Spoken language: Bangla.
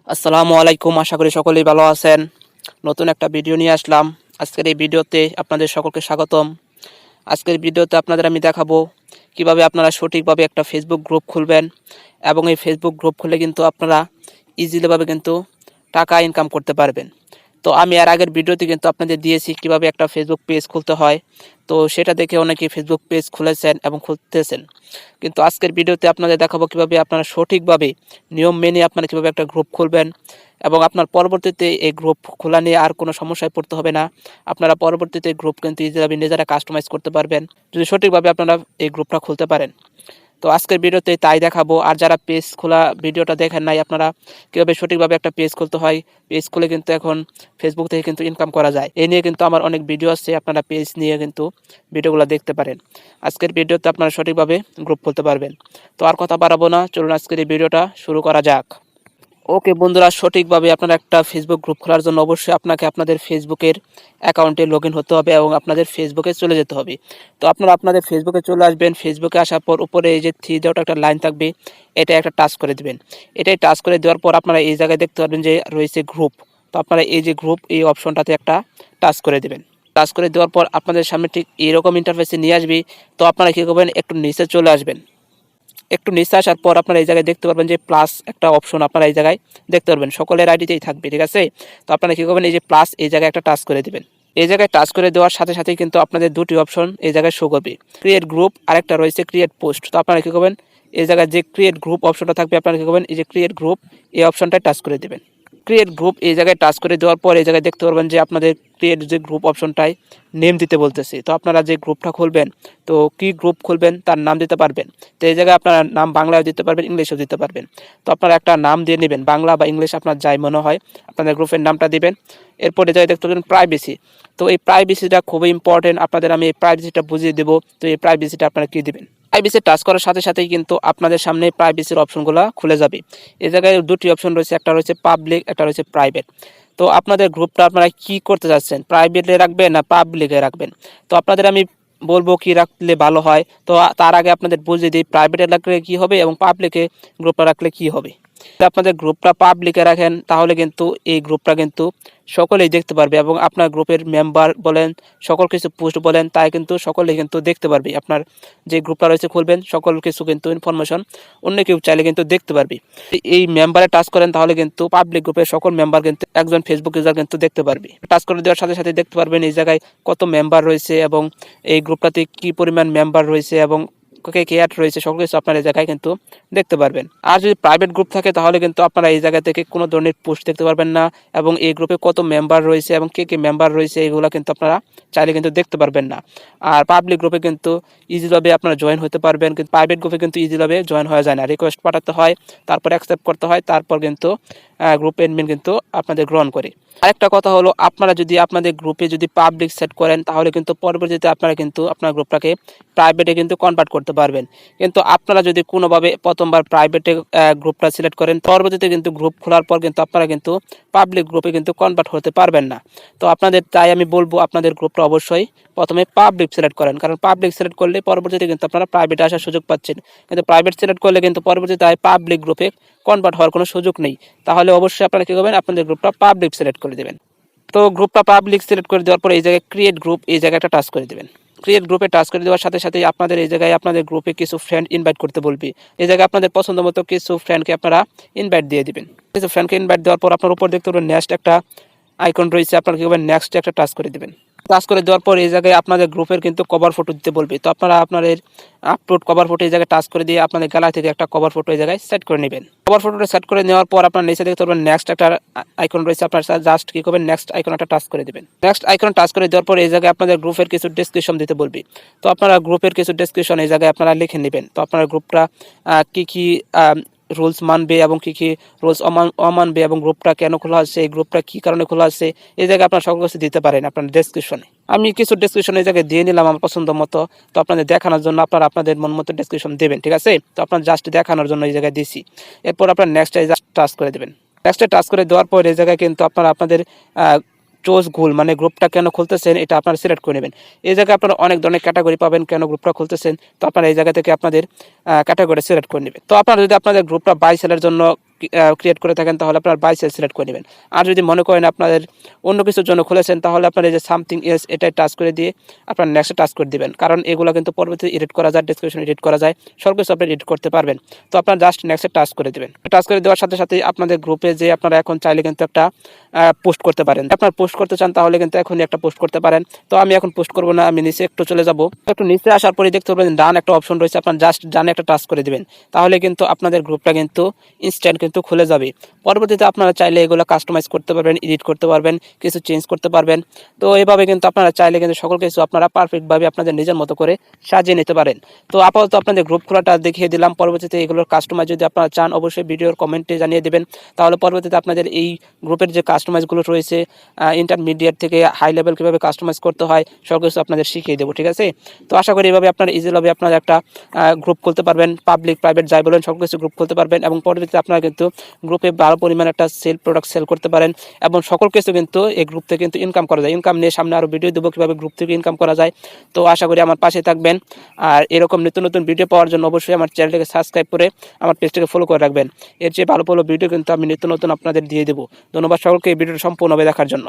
আসসালামু আলাইকুম, আশা করি সকলেই ভালো আছেন। নতুন একটা ভিডিও নিয়ে আসলাম। আজকের এই ভিডিওতে আপনাদের সকলকে স্বাগতম। আজকের ভিডিওতে আপনাদের আমি দেখাবো কিভাবে আপনারা সঠিকভাবে একটা ফেসবুক গ্রুপ খুলবেন এবং এই ফেসবুক গ্রুপ খুলে কিন্তু আপনারা ইজিলিভাবে কিন্তু টাকা ইনকাম করতে পারবেন। তো আমি এর আগের ভিডিওতে কিন্তু আপনাদের দিয়েছি কিভাবে একটা ফেসবুক পেজ খুলতে হয়। তো সেটা দেখে অনেকেই ফেসবুক পেজ খুলেছেন এবং খুলতেছেন। কিন্তু আজকের ভিডিওতে আপনাদের দেখাবো কিভাবে আপনারা সঠিকভাবে নিয়ম মেনে আপনারা কিভাবে একটা গ্রুপ খুলবেন এবং আপনার পরবর্তীতে এই গ্রুপ খোলা নিয়ে আর কোনো সমস্যায় পড়তে হবে না। আপনারা পরবর্তীতে গ্রুপ কিন্তু ইজিভাবে নিজেরা কাস্টমাইজ করতে পারবেন যদি সঠিকভাবে আপনারা এই গ্রুপটা খুলতে পারেন। তো আজকের ভিডিওতে তাই দেখাবো। আর যারা পেজ খোলা ভিডিওটা দেখেন নাই, আপনারা কীভাবে সঠিকভাবে একটা পেজ খুলতে হয়, পেজ খুলে কিন্তু এখন ফেসবুক থেকে কিন্তু ইনকাম করা যায়, এই নিয়ে কিন্তু আমার অনেক ভিডিও আছে, আপনারা পেজ নিয়ে কিন্তু ভিডিওগুলো দেখতে পারেন। আজকের ভিডিওতে আপনারা সঠিকভাবে গ্রুপ খুলতে পারবেন। তো আর কথা বাড়াবো না, চলুন আজকের এই ভিডিওটা শুরু করা যাক। ওকে বন্ধুরা, সঠিকভাবে আপনারা একটা ফেসবুক গ্রুপ খোলার জন্য অবশ্যই আপনাকে আপনাদের ফেসবুকের অ্যাকাউন্টে লগ ইন হতে হবে এবং আপনাদের ফেসবুকে চলে যেতে হবে। তো আপনারা আপনাদের ফেসবুকে চলে আসবেন। ফেসবুকে আসার পর উপরে এই যে থ্রি ডট একটা লাইন থাকবে, এটা একটা টাচ করে দেবেন। এটাই টাচ করে দেওয়ার পর আপনারা এই জায়গায় দেখতে পারবেন যে রয়েছে গ্রুপ। তো আপনারা এই যে গ্রুপ, এই অপশনটাতে একটা টাচ করে দেবেন। টাচ করে দেওয়ার পর আপনাদের সামনে ঠিক এইরকম ইন্টারফেসে নিয়ে আসবে। তো আপনারা কী করবেন, একটু নিচে চলে আসবেন। একটু নিচে আসার পর আপনারা এই জায়গায় দেখতে পারবেন যে প্লাস একটা অপশন, আপনারা এই জায়গায় দেখতে পারবেন, সকলের আইডিতেই থাকবে, ঠিক আছে। তো আপনারা কী করবেন, এই যে প্লাস, এই জায়গায় একটা টাচ করে দেবেন। এই জায়গায় টাচ করে দেওয়ার সাথে সাথে কিন্তু আপনাদের দুটি অপশন এই জায়গায় শো করবে, ক্রিয়েট গ্রুপ আর একটা রয়েছে ক্রিয়েট পোস্ট। তো আপনারা কী করবেন, এই জায়গায় যে ক্রিয়েট গ্রুপ অপশনটা থাকবে, আপনারা কী করবেন, এই যে ক্রিয়েট গ্রুপ, এই অপশনটায় টাচ করে দেবেন। ক্রিয়েট গ্রুপ এই জায়গায় টাচ করে দেওয়ার পর এই জায়গায় দেখতে পারবেন যে আপনাদের ক্রিয়েট যে গ্রুপ অপশনটায় নেম দিতে বলতেছে। তো আপনারা যে গ্রুপটা খুলবেন, তো কি গ্রুপ খুলবেন তার নাম দিতে পারবেন। তো এই জায়গায় আপনারা নাম বাংলায় দিতে পারবেন, ইংলিশেও দিতে পারবেন। তো আপনারা একটা নাম দিয়ে নেবেন, বাংলা বা ইংলিশ আপনার যাই মনে হয়, আপনাদের গ্রুপের নামটা দিবেন। এরপর এই জায়গায় দেখতে পাবেন প্রাইভেসি। তো এই প্রাইভেসিটা খুবই ইম্পর্টেন্ট, আপনাদের আমি এই প্রাইভেসিটা বুঝিয়ে দেবো। তো এই প্রাইভেসিটা আপনারা কী দিবেন, প্রাইভেসি টাচ করার সাথে সাথেই কিন্তু আপনাদের সামনে প্রাইভেসির অপশনগুলো খুলে যাবে। এই জায়গায় দুটি অপশন রয়েছে, একটা রয়েছে পাবলিক, একটা রয়েছে প্রাইভেট। তো আপনাদের গ্রুপটা আপনারা কি করতে যাচ্ছেন, প্রাইভেটে রাখবেন না পাবলিকে রাখবেন। তো আপনাদের আমি বলবো কি রাখলে ভালো হয়। তো তার আগে আপনাদের বুঝিয়ে দিই প্রাইভেটে রাখলে কী হবে এবং পাবলিকে গ্রুপটা রাখলে কী হবে। যদি আপনাদের গ্রুপটা পাবলিকে রাখেন তাহলে কিন্তু এই গ্রুপটা কিন্তু সকলেই দেখতে পারবে এবং আপনার গ্রুপের মেম্বার বলেন, সকল কিছু পোস্ট বলেন, তাই কিন্তু সকলেই কিন্তু দেখতে পারবে। আপনার যে গ্রুপটা রয়েছে খুলবেন, সকল কিছু কিন্তু ইনফরমেশন অন্য কেউ চাইলে কিন্তু দেখতে পারবে। এই মেম্বারে টাচ করেন তাহলে কিন্তু পাবলিক গ্রুপের সকল মেম্বার কিন্তু একজন ফেসবুক ইউজার কিন্তু দেখতে পারবে। টাচ করে দেওয়ার সাথে সাথে দেখতে পারবেন এই জায়গায় কত মেম্বার রয়েছে এবং এই গ্রুপটাতে কি পরিমাণ মেম্বার রয়েছে এবং কে কে অ্যাড রয়েছে, সকল কিছু আপনারা এই জায়গায় কিন্তু দেখতে পারবেন। আর যদি প্রাইভেট গ্রুপ থাকে তাহলে কিন্তু আপনারা এই জায়গা থেকে কোনো ধরনের পোস্ট দেখতে পারবেন না এবং এই গ্রুপে কত মেম্বার রয়েছে এবং কে কে মেম্বার রয়েছে এগুলো কিন্তু আপনারা চাইলে কিন্তু দেখতে পারবেন না। আর পাবলিক গ্রুপে কিন্তু ইজিভাবে আপনারা জয়েন হতে পারবেন, কিন্তু প্রাইভেট গ্রুপে কিন্তু ইজিভাবে জয়েন হওয়া যায় না, রিকোয়েস্ট পাঠাতে হয়, তারপর অ্যাকসেপ্ট করতে হয়, তারপর কিন্তু গ্রুপ অ্যাডমিন কিন্তু আপনাদের গ্রহণ করে। আরেকটা কথা হলো, আপনারা যদি আপনাদের গ্রুপে যদি পাবলিক সেট করেন তাহলে কিন্তু পরবর্তীতে আপনারা কিন্তু আপনার গ্রুপটাকে প্রাইভেটে কিন্তু কনভার্ট করতে পারবেন। কিন্তু আপনারা যদি কোনোভাবে প্রথমবার প্রাইভেটে গ্রুপটা সিলেক্ট করেন, পরবর্তীতে কিন্তু গ্রুপ খোলার পর কিন্তু আপনারা কিন্তু পাবলিক গ্রুপে কিন্তু কনভার্ট হতে পারবেন না। তো আপনাদের তাই আমি বলবো আপনাদের গ্রুপটা অবশ্যই প্রথমে পাবলিক সিলেক্ট করেন, কারণ পাবলিক সিলেক্ট করলে পরবর্তীতে কিন্তু আপনারা প্রাইভেটে আসার সুযোগ পাচ্ছেন। কিন্তু প্রাইভেট সিলেক্ট করলে কিন্তু পরবর্তীতে পাবলিক গ্রুপে কনভার্ট হওয়ার কোনো সুযোগ নেই। তাহলে অবশ্যই আপনারা কী করবেন, আপনাদের গ্রুপটা পাবলিক সিলেক্ট করে দেবেন। তো গ্রুপটা পাবলিক সিলেক্ট করে দেওয়ার পর এই জায়গায় ক্রিয়েট গ্রুপ, এই জায়গাটা টাচ করে দেবেন। ক্রিয়েট গ্রুপে টাচ করে দেওয়ার সাথে সাথেই আপনাদের এই জায়গায় আপনাদের গ্রুপে কিছু ফ্রেন্ড ইনভাইট করতে বলবে। এই জায়গায় আপনাদের পছন্দ মতো কিছু ফ্রেন্ডকে আপনারা ইনভাইট দিয়ে দিবেন। কিছু ফ্রেন্ডকে ইনভাইট দেওয়ার পর আপনার উপর দেখতে পাবেন নেক্সট একটা আইকন রয়েছে, আপনারা কী করবেন, নেক্সট একটা টাচ করে দেবেন। টাচ করে দেওয়ার পর এই জায়গায় আপনাদের গ্রুপের কিন্তু কভার ফটো দিতে বলবে। তো আপনারা আপনাদের আপলোড কভার ফটো এই জায়গায় টাচ করে দিয়ে আপনাদের গ্যালারি থেকে একটা কভার ফটো এই জায়গায় সেট করে নেবেন। কভার ফটোটা সেট করে নেওয়ার পর আপনার নিচে দেখতে পারবেন নেক্সট একটা আইকন রয়েছে, আপনার জাস্ট কী করবেন, নেক্সট আইকনটা টাচ করে দেবেন। নেক্সট আইকন টাচ করে দেওয়ার পর এই জায়গায় আপনাদের গ্রুপের কিছু ডেসক্রিপশন দিতে বলবে। তো আপনারা গ্রুপের কিছু ডেসক্রিপশন এই জায়গায় আপনারা লিখে নেবেন। তো আপনার গ্রুপটা কী কী রুলস মানবে এবং কী কী রুলস অমানবে এবং গ্রুপটা কেন খোলা হচ্ছে, এই গ্রুপটা কী কারণে খোলা হচ্ছে, এই জায়গায় আপনারা সকল কিছু দিতে পারেন আপনার ডেসক্রিপশনে। আমি কিছু ডেসক্রিপশন এই জায়গায় দিয়ে নিলাম আমার পছন্দ মতো। তো আপনাদের দেখানোর জন্য আপনারা আপনাদের মন মতো ডেসক্রিপশন দেবেন, ঠিক আছে। তো আপনার জাস্ট দেখানোর জন্য এই জায়গায় দিছি। এরপর আপনার নেক্সটে জাস্ট টাচ করে দেবেন। নেক্সটে টাচ করে দেওয়ার পর এই জায়গায় কিন্তু আপনারা আপনাদের চোজ গোল মানে গ্রুপটা কেন খুলতেছেন এটা আপনারা সিলেক্ট করে নেবেন। এই জায়গায় আপনারা অনেক ধরনের ক্যাটাগরি পাবেন কেন গ্রুপটা খুলতেছেন। তো আপনারা এই জায়গা থেকে আপনাদের ক্যাটাগরি সিলেক্ট করে নেবেন। তো আপনারা যদি আপনাদের গ্রুপটা বাই সেলের জন্য ক্রিয়েট করে থাকেন তাহলে আপনার বাই সেল সিলেক্ট করে নেবেন। আর যদি মনে করেন আপনাদের অন্য কিছুর জন্য খুলেছেন তাহলে আপনার এই যে সামথিং এলস এটাই টাচ করে দিয়ে আপনার নেক্সটে টাচ করে দিবেন, কারণ এগুলো কিন্তু পরবর্তীতে এডিট করা যায়, ডেসক্রিপশন এডিট করা যায়, সব কিছু আপনি এডিট করতে পারবেন। তো আপনার জাস্ট নেক্সটে টাচ করে দেবেন। টাচ করে দেওয়ার সাথে সাথে আপনাদের গ্রুপে যে আপনারা এখন চাইলে কিন্তু একটা পোস্ট করতে পারেন। আপনার পোস্ট করতে চান তাহলে কিন্তু এখনই একটা পোস্ট করতে পারেন। তো আমি এখন পোস্ট করব না, আমি নিচে একটু চলে যাব। একটু নিচে আসার পরে দেখতে পাবেন ডান একটা অপশন রয়েছে, আপনার জাস্ট ডানে একটা টাচ করে দিবেন, তাহলে কিন্তু আপনাদের গ্রুপটা কিন্তু ইনস্ট্যান্ট কিন্তু খুলে যাবে। পরবর্তীতে আপনারা চাইলে এগুলো কাস্টমাইজ করতে পারবেন, এডিট করতে পারবেন, কিছু চেঞ্জ করতে পারবেন। তো এইভাবে কিন্তু আপনারা চাইলে কিন্তু সকল কিছু আপনারা পারফেক্টভাবে আপনাদের নিজের মতো করে সাজিয়ে নিতে পারেন। তো আপাতত আপনাদের গ্রুপ খোলাটা দেখিয়ে দিলাম। পরবর্তীতে এগুলোর কাস্টমাইজ যদি আপনারা চান অবশ্যই ভিডিওর কমেন্টে জানিয়ে দেবেন, তাহলে পরবর্তীতে আপনাদের এই গ্রুপের যে কাস্টমাইজগুলো রয়েছে ইন্টারমিডিয়েট থেকে হাই লেভেল কীভাবে কাস্টমাইজ করতে হয় সব কিছু আপনাদের শিখিয়ে দেবো, ঠিক আছে। তো আশা করি এইভাবে আপনারা ইজিভাবে আপনারা একটা গ্রুপ খুলতে পারবেন, পাবলিক প্রাইভেট যাই বলেন সব কিছু গ্রুপ খুলতে পারবেন, এবং পরবর্তীতে আপনারা কিন্তু গ্রুপে ভালো পরিমাণে একটা প্রোডাক্ট সেল করতে পারেন, এবং সকল কিছু কিন্তু এই গ্রুপ থেকে কিন্তু ইনকাম করা যায়। ইনকাম নিয়ে সামনে আরও ভিডিও দেবো কীভাবে গ্রুপ থেকে ইনকাম করা যায়। তো আশা করি আমার পাশে থাকবেন, আর এরকম নতুন নতুন ভিডিও পাওয়ার জন্য অবশ্যই আমার চ্যানেলটাকে সাবস্ক্রাইব করে আমার পেজটাকে ফলো করে রাখবেন। এর চেয়ে ভালো ভালো ভিডিও কিন্তু আমি নিত্য নতুন আপনাদের দিয়ে দেবো। ধন্যবাদ সকলকে এই ভিডিওটা সম্পূর্ণভাবে দেখার জন্য।